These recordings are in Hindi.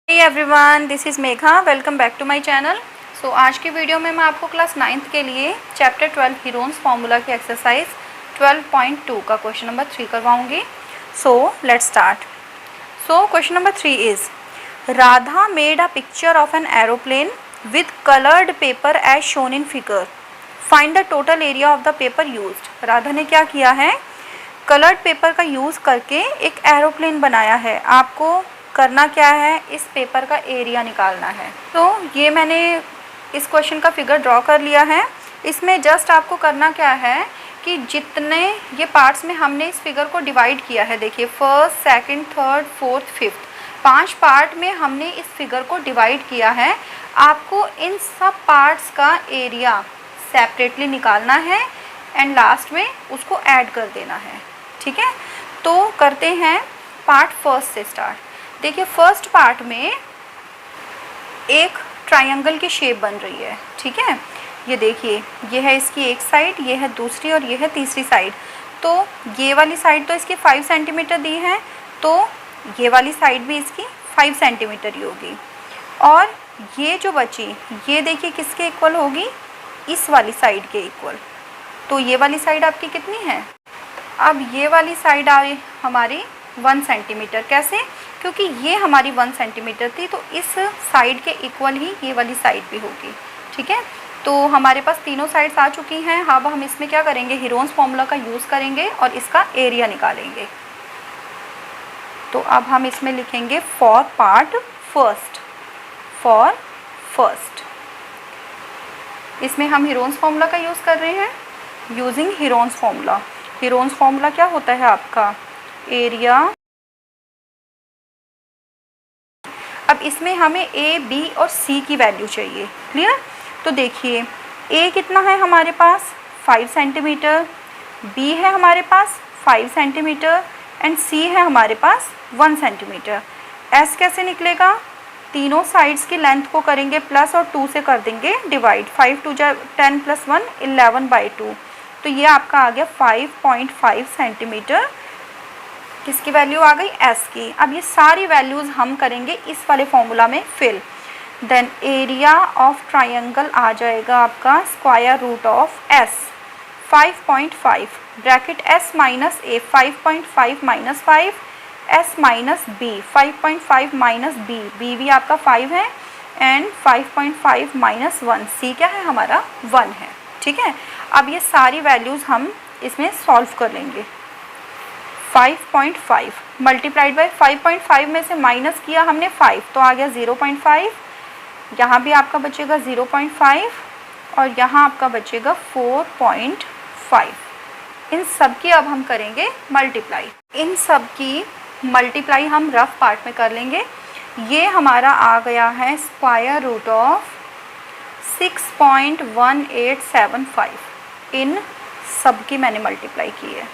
Hey everyone, this is Megha. Welcome back to my channel. So आज की वीडियो में मैं आपको क्लास 9th के लिए चैप्टर 12 हीरोन्स फार्मूला की एक्सरसाइज 12.2 का क्वेश्चन नंबर 3 करवाऊंगी। So let's start. So question number 3 is Radha made a picture of an aeroplane with coloured paper as shown in figure. Find the total area of the paper used. Radha ने क्या किया है, कलर्ड पेपर का यूज़ करके एक एरोप्लेन बनाया है। आपको करना क्या है, इस पेपर का एरिया निकालना है। तो ये मैंने इस क्वेश्चन का फिगर ड्रॉ कर लिया है। इसमें जस्ट आपको करना क्या है कि जितने ये पार्ट्स में हमने इस फिगर को डिवाइड किया है, देखिए first, second, third, fourth, fifth, 5 part में हमने इस फिगर को डिवाइड किया है। आपको इन सब पार्ट्स का एरिया सेपरेटली निकालना है एंड लास्ट में उसको ऐड कर देना है। ठीक है, तो करते हैं पार्ट फर्स्ट से स्टार्ट। देखिए फर्स्ट पार्ट में एक ट्रायंगल की शेप बन रही है। ठीक है, ये देखिए, ये है इसकी एक साइड, ये है दूसरी और ये है तीसरी साइड। तो ये वाली साइड तो इसकी 5 सेंटीमीटर दी है, तो ये वाली साइड भी इसकी 5 सेंटीमीटर ही होगी। और ये जो बची, ये देखिए किसके इक्वल होगी, इस वाली साइड के इक्वल। तो ये वाली साइड आपकी कितनी है, अब ये वाली साइड आई हमारी 1 सेंटीमीटर। कैसे, क्योंकि ये हमारी 1 सेंटीमीटर थी, तो इस साइड के इक्वल ही ये वाली साइड भी होगी। ठीक है, तो हमारे पास तीनों साइड्स आ चुकी हैं। अब हम इसमें क्या करेंगे, हीरोन्स फार्मूला का यूज़ करेंगे और इसका एरिया निकालेंगे। तो अब हम इसमें लिखेंगे for part first, for first. इसमें हम हीरोन्स फार्मूला का यूज़ कर रहे हैं, using Heron's formula. Heron's formula क्या होता है आपका, एरिया। अब इसमें हमें ए, बी और सी की वैल्यू चाहिए। क्लियर, तो देखिए ए कितना है हमारे पास 5 सेंटीमीटर, बी है हमारे पास 5 सेंटीमीटर एंड सी है हमारे पास 1 सेंटीमीटर। एस कैसे निकलेगा, तीनों साइड्स की लेंथ को करेंगे प्लस और 2 से कर देंगे डिवाइड। 5 2 जा 10 + 1 11/2। तो ये आपका आ गया 5.5 सेंटीमीटर। किसकी वैल्यू आ गई, एस की। अब ये सारी वैल्यूज़ हम करेंगे इस वाले फॉर्मूला में fill. Then area of triangle आ जाएगा आपका square root of S 5.5 bracket S minus A 5.5 minus 5 S minus B 5.5 minus B, B भी आपका 5 है एंड 5.5 माइनस 1, सी क्या है हमारा 1 है। ठीक है, अब ये सारी वैल्यूज़ हम इसमें सॉल्व कर लेंगे। 5.5 मल्टीप्लाइड बाई 5.5 में से माइनस किया हमने 5, तो आ गया 0.5। यहाँ भी आपका बचेगा 0.5 और यहाँ आपका बचेगा 4.5। इन सब की अब हम करेंगे मल्टीप्लाई। इन सब की मल्टीप्लाई हम रफ पार्ट में कर लेंगे। ये हमारा आ गया है स्क्वायर रूट ऑफ 6.1875। इन सब की मैंने मल्टीप्लाई की है।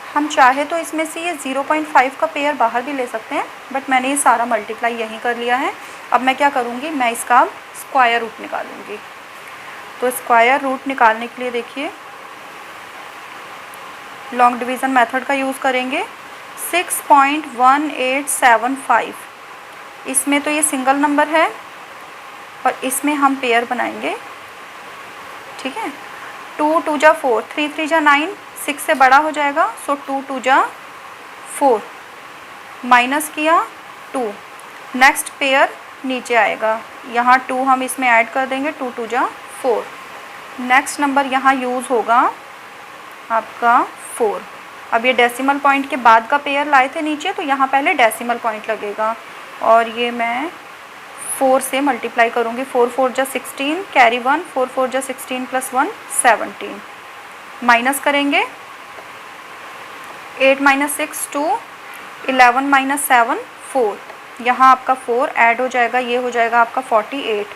हम चाहे तो इसमें से ये 0.5 का पेयर बाहर भी ले सकते हैं, बट मैंने ये सारा मल्टीप्लाई यहीं कर लिया है। अब मैं क्या करूँगी, मैं इसका स्क्वायर रूट निकालूंगी। तो स्क्वायर रूट निकालने के लिए देखिए लॉन्ग डिवीज़न मेथड का यूज़ करेंगे। 6.1875, इसमें तो ये सिंगल नंबर है और इसमें हम पेयर बनाएंगे। ठीक है, 2 2 जा 4, 3 3 जा 9, 6 से बड़ा हो जाएगा, सो 2 2 जा 4, माइनस किया 2, नेक्स्ट पेयर नीचे आएगा, यहाँ 2 हम इसमें ऐड कर देंगे, 2 2 जा 4। नेक्स्ट नंबर यहाँ यूज़ होगा आपका 4। अब ये डेसिमल पॉइंट के बाद का पेयर लाए थे नीचे, तो यहाँ पहले डेसिमल पॉइंट लगेगा और ये मैं 4 से मल्टीप्लाई करूँगी। 4 4 जा 16, कैरी 1, 4 4 जा 16 + 1 17, माइनस करेंगे 8 - 6 2, 11 - 7 4, यहाँ आपका 4 ऐड हो जाएगा, ये हो जाएगा आपका 48।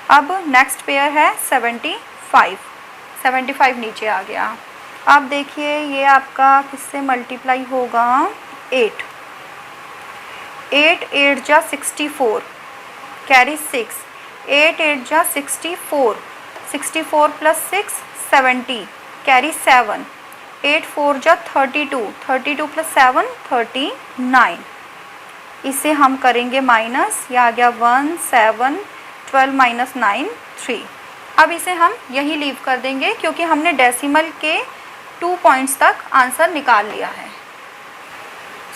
अब नेक्स्ट पेयर है 75, 75 नीचे आ गया। अब देखिए ये आपका किससे मल्टीप्लाई होगा, 8 8 8 जा 64, कैरी 6, 8 8 जा 64, 64 + 6 70, कैरी 7, 8 4 जा 32, 32 + 7 39। इसे हम करेंगे माइनस, यह आ गया 1 7 12 माइनस 9 3। अब इसे हम यही लीव कर देंगे क्योंकि हमने डेसिमल के 2 पॉइंट्स तक आंसर निकाल लिया है।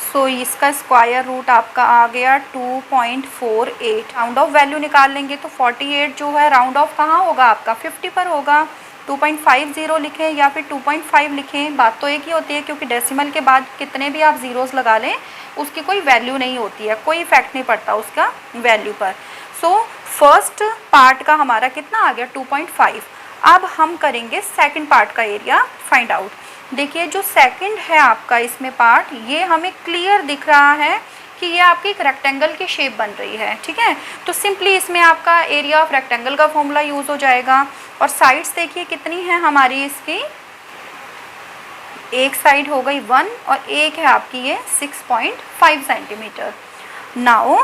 सो इसका स्क्वायर रूट आपका आ गया 2.48। राउंड ऑफ वैल्यू निकाल लेंगे तो 48 जो है राउंड ऑफ कहाँ होगा आपका 50 पर होगा। 2.50 लिखें या फिर 2.5 लिखें, बात तो एक ही होती है क्योंकि डेसिमल के बाद कितने भी आप ज़ीरोज़ लगा लें उसकी कोई वैल्यू नहीं होती है, कोई इफेक्ट नहीं पड़ता उसका वैल्यू पर। सो फर्स्ट पार्ट का हमारा कितना आ गया 2.5। अब हम करेंगे सेकंड पार्ट का एरिया फाइंड आउट। देखिए जो सेकंड है आपका इसमें पार्ट, ये हमें क्लियर दिख रहा है कि ये आपकी एक रेक्टेंगल की शेप बन रही है, ठीक है। तो सिंपली इसमें आपका एरिया ऑफ रेक्टेंगल का फॉर्मूला यूज़ हो जाएगा। और साइड्स देखिए कितनी है हमारी इसकी, एक साइड हो गई 1 और एक है आपकी ये 6.5 centimetre. Now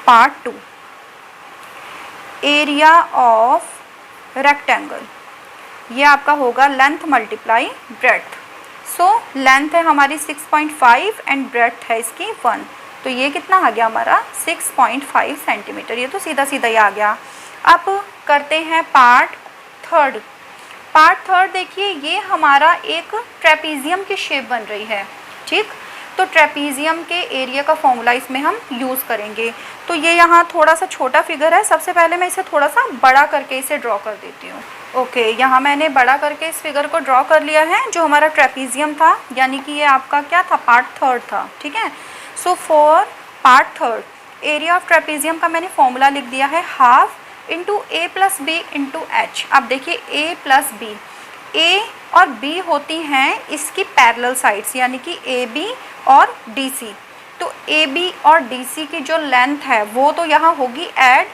part 2, area of rectangle, ये आपका होगा length multiply breadth. So length है हमारी 6.5 एंड ब्रेड्थ है इसकी 1, तो ये कितना आ गया हमारा 6.5 सेंटीमीटर। ये तो सीधा सीधा ही आ गया। अब करते हैं पार्ट थर्ड। पार्ट थर्ड देखिए ये हमारा एक ट्रेपीजियम की शेप बन रही है, ठीक। तो ट्रेपीजियम के एरिया का फॉर्मूला इसमें हम यूज़ करेंगे। तो ये यहाँ थोड़ा सा छोटा फिगर है, सबसे पहले मैं इसे थोड़ा सा बड़ा करके इसे ड्रॉ कर देती हूँ। ओके, यहाँ मैंने बड़ा करके इस फिगर को ड्रॉ कर लिया है जो हमारा ट्रेपीजियम था, यानी कि ये आपका क्या था पार्ट थर्ड था, ठीक है। So for part third area of trapezium का मैंने फॉर्मूला लिख दिया है हाफ इंटू ए प्लस बी इंटू एच। अब देखिए ए प्लस बी, ए और बी होती हैं इसकी पैरेलल साइड्स, यानी कि ए बी और डी सी। तो ए बी और डी सी की जो लेंथ है वो तो यहाँ होगी ऐड,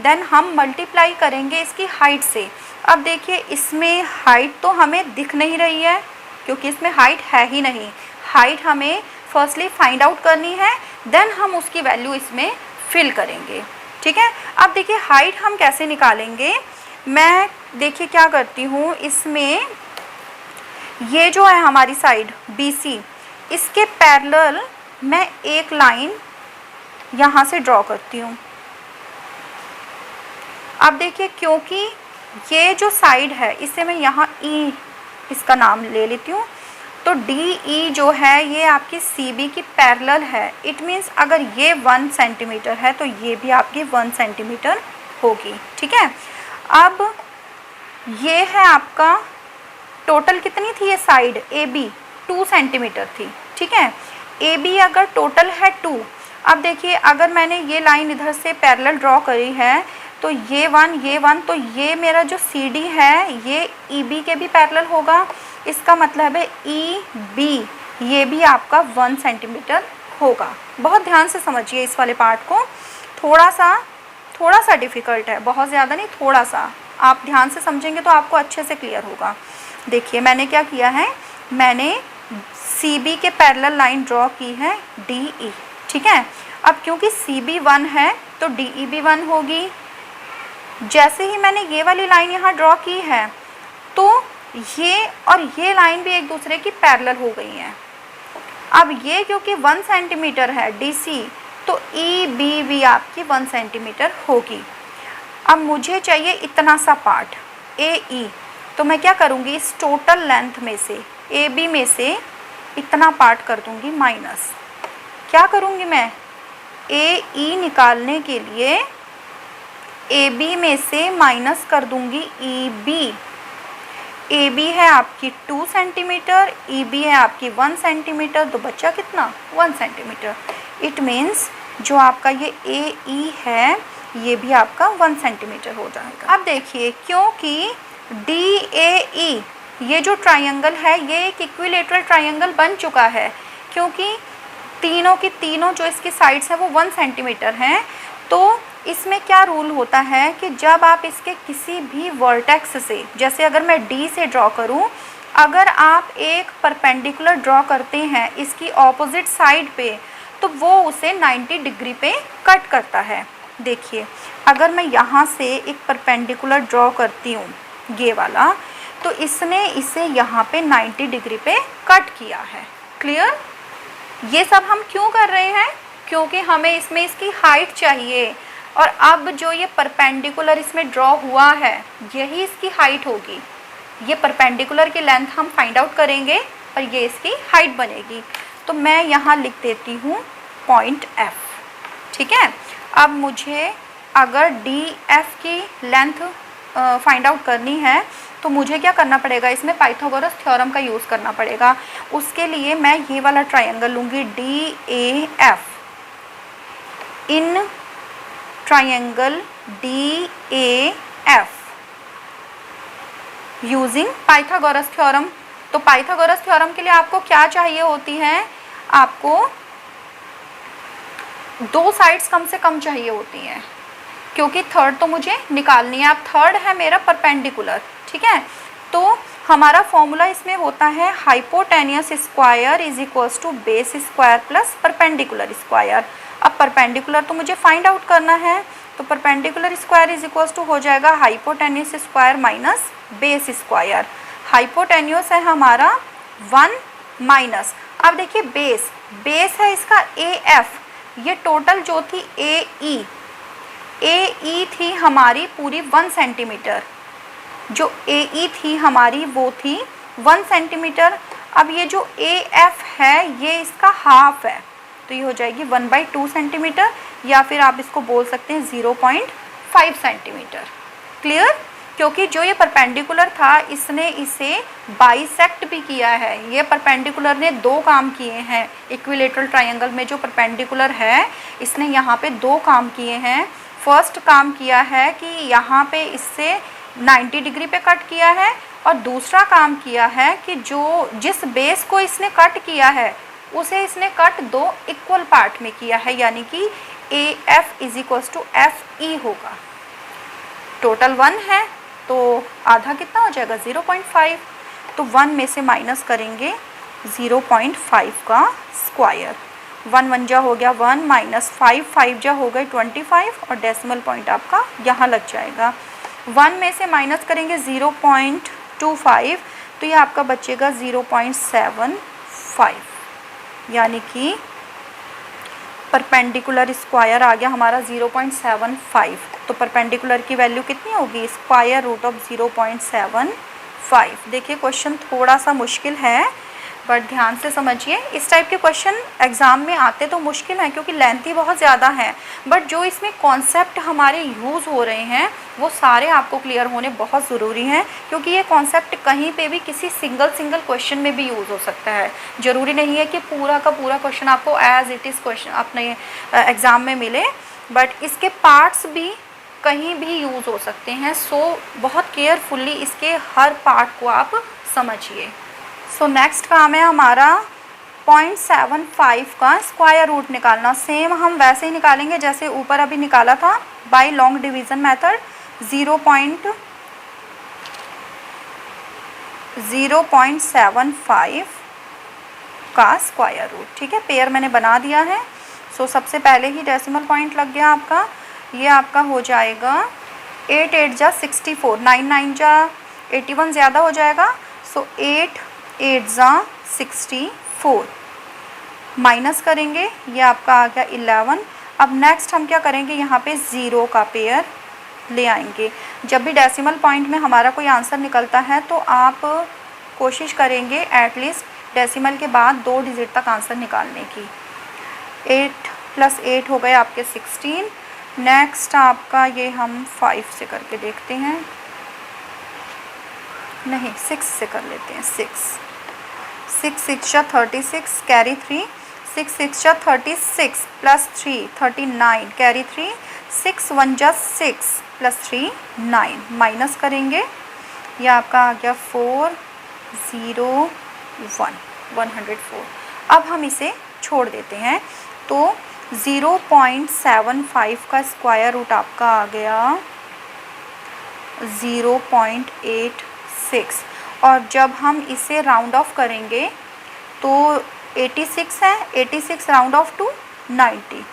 देन हम मल्टीप्लाई करेंगे इसकी हाइट से। अब देखिए इसमें हाइट तो हमें दिख नहीं रही है क्योंकि इसमें हाइट है ही नहीं। हाइट हमें फर्स्टली फाइंड आउट करनी है, देन हम उसकी वैल्यू इसमें फिल करेंगे, ठीक है। अब देखिए हाइट हम कैसे निकालेंगे, मैं देखिए क्या करती हूँ, इसमें ये जो है हमारी साइड BC, इसके पैरेलल मैं एक लाइन यहाँ से ड्रॉ करती हूँ। अब देखिए क्योंकि ये जो साइड है इसे मैं यहाँ E इसका नाम ले लेती हूँ, तो DE जो है ये आपकी CB की पैरेलल है। इट मीन्स अगर ये 1 सेंटीमीटर है तो ये भी आपकी 1 सेंटीमीटर होगी, ठीक है। अब ये है आपका टोटल कितनी थी ये साइड AB 2 सेंटीमीटर थी, ठीक है। AB अगर टोटल है 2, अब देखिए अगर मैंने ये लाइन इधर से पैरेलल ड्रॉ करी है तो ये 1 तो ये मेरा जो CD है ये EB के भी पैरेलल होगा। इसका मतलब है EB ये भी आपका 1 सेंटीमीटर होगा। बहुत ध्यान से समझिए इस वाले पार्ट को, थोड़ा सा डिफ़िकल्ट है, बहुत ज़्यादा नहीं, थोड़ा सा आप ध्यान से समझेंगे तो आपको अच्छे से क्लियर होगा। देखिए मैंने क्या किया है, मैंने CB के पैरेलल लाइन ड्रॉ की है DE, ठीक है। अब क्योंकि CB 1 है तो DE भी 1 होगी। जैसे ही मैंने ये वाली लाइन यहाँ ड्रॉ की है तो ये और ये लाइन भी एक दूसरे की पैरेलल हो गई हैं। अब ये क्योंकि 1 सेंटीमीटर है DC, तो EB भी आपकी 1 सेंटीमीटर होगी। अब मुझे चाहिए इतना सा पार्ट AE, तो मैं क्या करूँगी, इस टोटल लेंथ में से AB में से इतना पार्ट कर दूँगी माइनस। क्या करूँगी मैं, AE निकालने के लिए AB में से माइनस कर दूँगी EB। AB है आपकी 2 सेंटीमीटर, EB है आपकी 1 सेंटीमीटर, तो बचा कितना 1 सेंटीमीटर। इट मीन्स जो आपका ये AE है ये भी आपका 1 सेंटीमीटर हो जाएगा। अब देखिए क्योंकि DAE ये जो ट्रायंगल है ये एक इक्विलेटरल ट्रायंगल बन चुका है, क्योंकि तीनों की तीनों जो इसकी साइड्स हैं वो 1 सेंटीमीटर हैं। तो इसमें क्या रूल होता है कि जब आप इसके किसी भी वर्टेक्स से, जैसे अगर मैं D से ड्रॉ करूं, अगर आप एक परपेंडिकुलर ड्रॉ करते हैं इसकी ऑपोजिट साइड पे तो वो उसे 90 डिग्री पे कट करता है। देखिए अगर मैं यहाँ से एक परपेंडिकुलर ड्रॉ करती हूँ ये वाला, तो इसने इसे यहाँ पे 90 डिग्री पे कट किया है। क्लियर? ये सब हम क्यों कर रहे हैं? क्योंकि हमें इसमें इसकी हाइट चाहिए, और अब जो ये परपेंडिकुलर इसमें ड्रॉ हुआ है यही इसकी हाइट होगी। ये परपेंडिकुलर की लेंथ हम फाइंड आउट करेंगे और ये इसकी हाइट बनेगी। तो मैं यहाँ लिख देती हूँ पॉइंट F, ठीक है। अब मुझे अगर DF की लेंथ फाइंड आउट करनी है तो मुझे क्या करना पड़ेगा? इसमें पाइथागोरस थ्योरम का यूज़ करना पड़ेगा। उसके लिए मैं ये वाला ट्रायंगल लूँगी DAF। In triangle DAF using Pythagoras theorem. तो पाइथागोरस थ्योरम के लिए आपको क्या चाहिए होती है? आपको दो साइड्स कम से कम चाहिए होती हैं, क्योंकि थर्ड तो मुझे निकालनी है। अब थर्ड है मेरा परपेंडिकुलर, ठीक है। तो हमारा फॉर्मूला इसमें होता है hypotenuse square is equals to base square plus perpendicular square. अब परपेंडिकुलर तो मुझे फाइंड आउट करना है, तो perpendicular square is equals to हो जाएगा hypotenuse square minus base square. Hypotenuse है हमारा 1 माइनस, अब देखिए बेस है इसका AF। ये टोटल जो थी AE थी हमारी पूरी 1 सेंटीमीटर। जो AE थी हमारी वो थी 1 सेंटीमीटर। अब ये जो AF है ये इसका हाफ है, तो ये हो जाएगी 1/2 सेंटीमीटर, या फिर आप इसको बोल सकते हैं 0.5 सेंटीमीटर। क्लियर? क्योंकि जो ये परपेंडिकुलर था इसने इसे बाइसेक्ट भी किया है। ये परपेंडिकुलर ने दो काम किए हैं। इक्विलेटरल ट्रायंगल में जो परपेंडिकुलर है इसने यहाँ पे दो काम किए हैं। फर्स्ट काम किया है कि यहाँ पे इससे 90 डिग्री पे कट किया है, और दूसरा काम किया है कि जिस बेस को इसने कट किया है उसे इसने कट दो इक्वल पार्ट में किया है, यानी कि AF is equals to FE होगा। टोटल 1 है तो आधा कितना हो जाएगा? 0.5। तो 1 में से माइनस करेंगे 0.5 का स्क्वायर। 1 1 जा हो गया 1 माइनस 5 5 जा हो गए 25, और डेसिमल पॉइंट आपका यहाँ लग जाएगा। 1 में से माइनस करेंगे 0.25, तो ये आपका बचेगा 0.75, यानी कि परपेंडिकुलर स्क्वायर आ गया हमारा 0.75। तो परपेंडिकुलर की वैल्यू कितनी होगी? Square root of 0.75। देखिए क्वेश्चन थोड़ा सा मुश्किल है, बट ध्यान से समझिए। इस टाइप के क्वेश्चन एग्ज़ाम में आते तो मुश्किल है क्योंकि लेंथ ही बहुत ज़्यादा है, बट जो इसमें कॉन्सेप्ट हमारे यूज़ हो रहे हैं वो सारे आपको क्लियर होने बहुत ज़रूरी हैं, क्योंकि ये कॉन्सेप्ट कहीं पे भी किसी सिंगल क्वेश्चन में भी यूज़ हो सकता है। ज़रूरी नहीं है कि पूरा का पूरा क्वेश्चन आपको एज इट इज़ क्वेश्चन अपने एग्ज़ाम में मिले, बट इसके पार्ट्स भी कहीं भी यूज़ हो सकते हैं। सो बहुत केयरफुल्ली इसके हर पार्ट को आप समझिए। सो नेक्स्ट काम है हमारा 0.75 का स्क्वायर रूट निकालना। सेम हम वैसे ही निकालेंगे जैसे ऊपर अभी निकाला था, बाय लॉन्ग डिवीज़न मेथड। 0.75 का स्क्वायर रूट, ठीक है। पेयर मैंने बना दिया है। सो सबसे पहले ही डेसिमल पॉइंट लग गया आपका। ये आपका हो जाएगा 8 8 जा 64, 9 9 जा 81 ज़्यादा हो जाएगा। सो 8 8 जा 64 माइनस करेंगे, ये आपका आ गया 11। अब नेक्स्ट हम क्या करेंगे, यहाँ पे 0 का पेयर ले आएंगे। जब भी डेसिमल पॉइंट में हमारा कोई आंसर निकलता है तो आप कोशिश करेंगे एटलीस्ट डेसिमल के बाद 2 डिजिट तक आंसर निकालने की। 8 + 8 हो गए आपके 16। नेक्स्ट आपका ये हम 5 से करके देखते हैं, नहीं 6 से कर लेते हैं। 6 6 जा 36 कैरी 3, 6 6 जा 36 + 3 39 कैरी 3, 6 1 जा 6 + 3 9 माइनस करेंगे, यह आपका आ गया 4 0 1 104। अब हम इसे छोड़ देते हैं, तो 0.75 का स्क्वायर रूट आपका आ गया 0.86, और जब हम इसे राउंड ऑफ करेंगे तो 86 है, 86 राउंड ऑफ टू 90,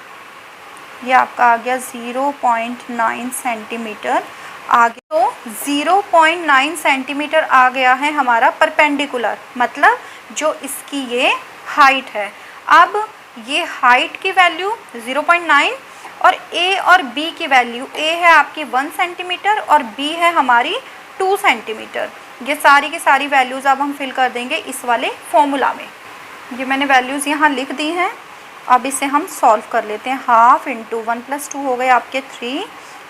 ये आपका आ गया 0.9 सेंटीमीटर आ गया। तो 0.9 सेंटीमीटर आ गया है हमारा परपेंडिकुलर, मतलब जो इसकी ये हाइट है। अब ये हाइट की वैल्यू 0.9 और ए और बी की वैल्यू, ए है आपकी 1 सेंटीमीटर और बी है हमारी 2 सेंटीमीटर। ये सारी की सारी वैल्यूज़ अब हम फिल कर देंगे इस वाले फॉर्मूला में। ये मैंने वैल्यूज़ यहाँ लिख दी हैं। अब इसे हम सॉल्व कर लेते हैं। हाफ इंटू 1 + 2 हो गए आपके 3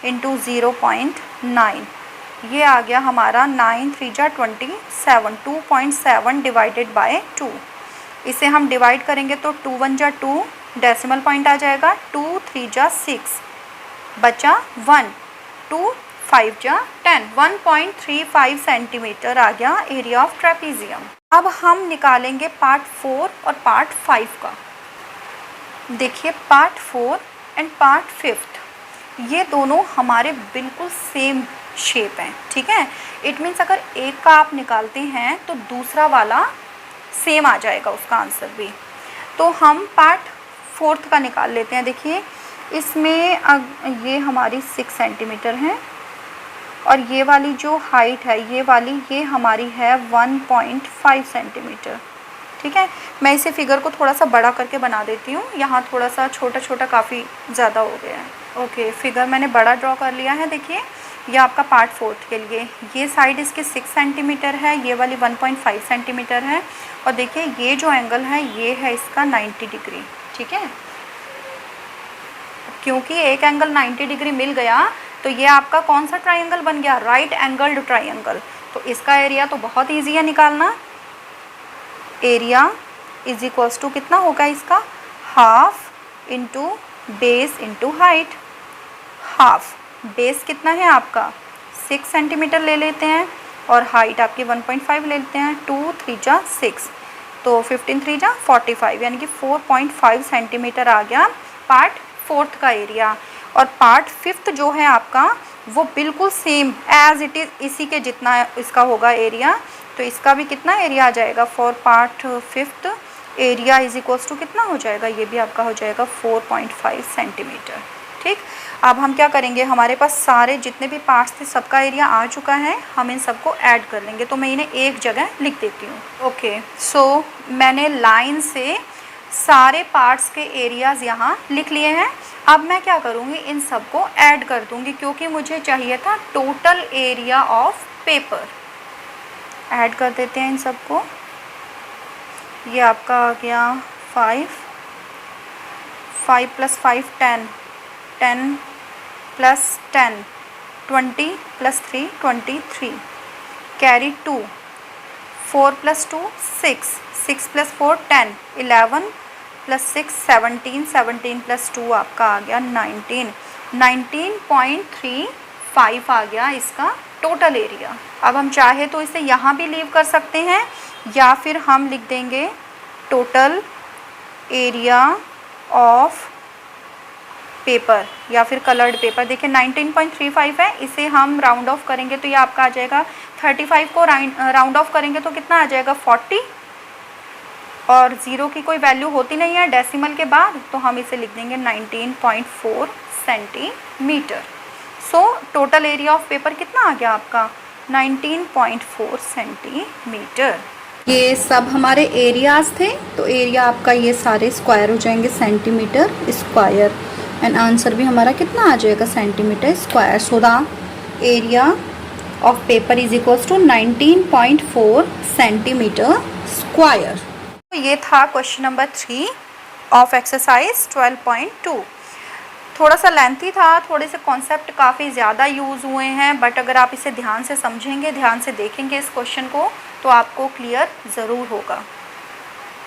इंटू 0.9, ये आ गया हमारा 9 3 जा 27, 2.7 डिवाइडेड बाय 2। इसे हम डिवाइड करेंगे तो 2 1 जा 2, डेसिमल पॉइंट आ जाएगा, 2 3 जा 6, बचा 1, 2 5 जा 10, 1.35 सेंटीमीटर आ गया एरिया ऑफ ट्रेपीजियम। अब हम निकालेंगे पार्ट 4 और पार्ट 5 का। देखिए पार्ट 4 एंड पार्ट 5 ये दोनों हमारे बिल्कुल सेम शेप हैं, ठीक है। इट मीन्स अगर एक का आप निकालते हैं तो दूसरा वाला सेम आ जाएगा उसका आंसर भी। तो हम पार्ट 4 का निकाल लेते हैं। देखिए इसमें ये हमारी 6 सेंटीमीटर है और ये वाली जो हाइट है ये वाली, ये हमारी है 1.5 सेंटीमीटर, ठीक है। मैं इसे फिगर को थोड़ा सा बड़ा करके बना देती हूँ, यहाँ थोड़ा सा छोटा छोटा काफ़ी ज़्यादा हो गया है। ओके, फिगर मैंने बड़ा ड्रॉ कर लिया है। देखिए ये आपका पार्ट 4 के लिए, ये साइड इसकी 6 सेंटीमीटर है, ये वाली 1.5 सेंटीमीटर है और देखिए ये जो एंगल है ये है इसका 90 डिग्री, ठीक है। क्योंकि एक एंगल 90 डिग्री मिल गया तो ये आपका कौन सा ट्राइंगल बन गया, राइट एंगल्ड ट्राइंगल। तो इसका एरिया तो बहुत ईजी है निकालना। एरिया इज इक्वल्स टू कितना होगा इसका, half into base into height. Half base कितना है आपका 6 सेंटीमीटर ले लेते हैं और हाइट आपकी 1.5 ले लेते हैं, 2 3 जा 6, तो 15 3 जा 45, यानी कि 4.5 सेंटीमीटर आ गया पार्ट 4 का एरिया। और पार्ट 5 जो है आपका वो बिल्कुल सेम एज इट इज़ इसी के जितना इसका होगा एरिया। तो इसका भी कितना एरिया आ जाएगा for part 5, area is equals to कितना हो जाएगा, ये भी आपका हो जाएगा 4.5 सेंटीमीटर, ठीक। अब हम क्या करेंगे, हमारे पास सारे जितने भी पार्ट्स थे सबका एरिया आ चुका है, हम इन सबको ऐड कर लेंगे। तो मैं इन्हें एक जगह लिख देती हूँ। ओके, सो मैंने लाइन से सारे पार्ट्स के एरियाज़ यहाँ लिख लिए हैं। अब मैं क्या करूँगी, इन सबको ऐड कर दूँगी क्योंकि मुझे चाहिए था total area of paper. Add कर देते हैं इन सबको। ये आपका आ गया 5 + 5 10, 10 + 10 20 + 3 23, कैरी 2, 4 + 2 6, 6 + 4 10, 11 + 6 17, 17 + 2 आपका आ गया 19, 19.35 आ गया इसका टोटल एरिया। अब हम चाहे तो इसे यहाँ भी लीव कर सकते हैं या फिर हम लिख देंगे टोटल एरिया ऑफ पेपर या फिर कलर्ड पेपर। देखिए 19.35 है, इसे हम राउंड ऑफ करेंगे तो ये आपका आ जाएगा 35 को राउंड ऑफ करेंगे तो कितना आ जाएगा 40, और ज़ीरो की कोई वैल्यू होती नहीं है डेसिमल के बाद, तो हम इसे लिख देंगे 19.4 centimetre. So total area of paper कितना आ गया आपका 19.4 सेंटीमीटर। ये सब हमारे एरियाज़ थे, तो एरिया आपका ये सारे स्क्वायर हो जाएंगे सेंटीमीटर स्क्वायर, एंड आंसर भी हमारा कितना आ जाएगा centimetre square. So the area of paper is equals to 19.4 centimetre square. तो ये था क्वेश्चन नंबर 3 ऑफ एक्सरसाइज 12.2। थोड़ा सा लेंथी था, थोड़े से कॉन्सेप्ट काफ़ी ज़्यादा यूज़ हुए हैं, बट अगर आप इसे ध्यान से समझेंगे, ध्यान से देखेंगे इस क्वेश्चन को, तो आपको क्लियर ज़रूर होगा।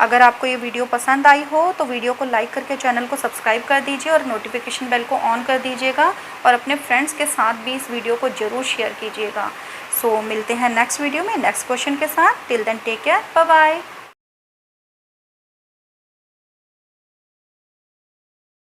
अगर आपको ये वीडियो पसंद आई हो तो वीडियो को लाइक करके चैनल को सब्सक्राइब कर दीजिए और नोटिफिकेशन बेल को ऑन कर दीजिएगा, और अपने फ्रेंड्स के साथ भी इस वीडियो को ज़रूर शेयर कीजिएगा। सो मिलते हैं नेक्स्ट वीडियो में नेक्स्ट क्वेश्चन के साथ। Till then take care, bye bye.